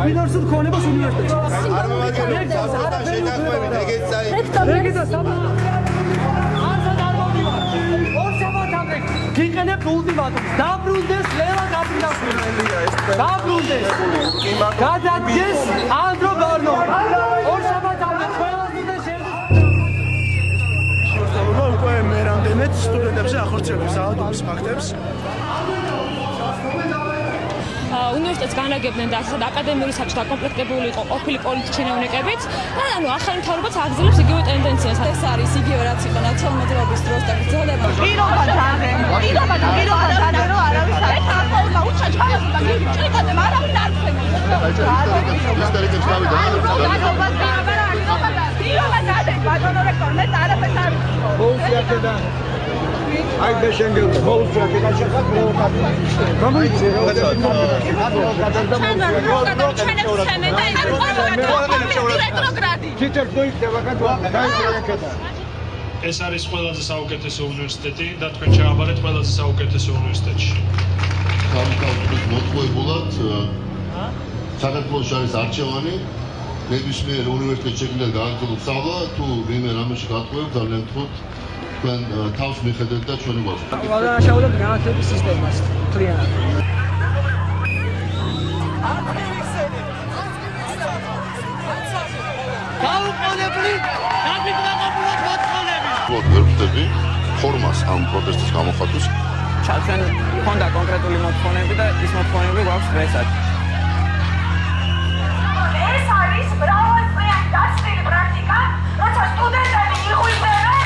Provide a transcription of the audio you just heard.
ფინანსურ ქონებას უნივერსიტეტში. არ მომაგერებს სასწავლო შეთანხმებით ეგეც გიყენებთ ულტიმატუმს, დაბრუნდეს ლელა გაბინაშვილს. დაბრუნდეს. გადადგეს ანდრო ბარნოვი. ორ შაბათამდე ყველაზე და შესაძლოა უკვე მე რამდენად სტუდენტებზე ახორციელებს საავადმყოფოს ფაქტებს. უნივერსიტეტს განაგებდნენ და ასეთ აკადემიური საბჭოს დაკომპლექტებული იყო ყოფილი პოლიტიკოს ჩინოვნიკებით და ანუ ახალი მთავრობაც აგრძელებს იგივე ტენდენციას. ეს არის იგივე რაც იყო ნაციონალურობის დროს და გრძელდება. პირობა რომ არავის არ ახლა უჩაჩხალოს და გიჭრიკადე არავის არ ხდება. პირობა დადეს ბატონო რექტორ მე არაფერს არ ვიცი. აი მე შენგელ მოუწია კაშახა პროვოკაცია. გამოიწე რა ეს არის ყველაზე საუკეთესო უნივერსიტეტი და თქვენ ჩააბარეთ ყველაზე საუკეთესო უნივერსიტეტში. თავის მოტყუებულად საქართველოს არის არჩევანი ნებისმიერ უნივერსიტეტში შეგვიძლია გააგრძელოთ სწავლა თუ ვინმე რამეში გატყუებთ ძალიან ვთქვით თქვენ თავს მიხედეთ და ჩვენი გვაქვს. ვადანაშაულებთ განათლების სისტემას მთლიანად. გაუყოლებლი დაგიბრალებლად მოწყოლები. ვერ ვხვდები ფორმას ამ პროტესტის გამოხატვის. ჩალცენ ჰქონდა კონკრეტული მოთხოვნები და ის მოთხოვნები გვაქვს დღესაც. ეს არის მრავალწლიანი დაცული პრაქტიკა, როცა სტუდენტები იღვიძებენ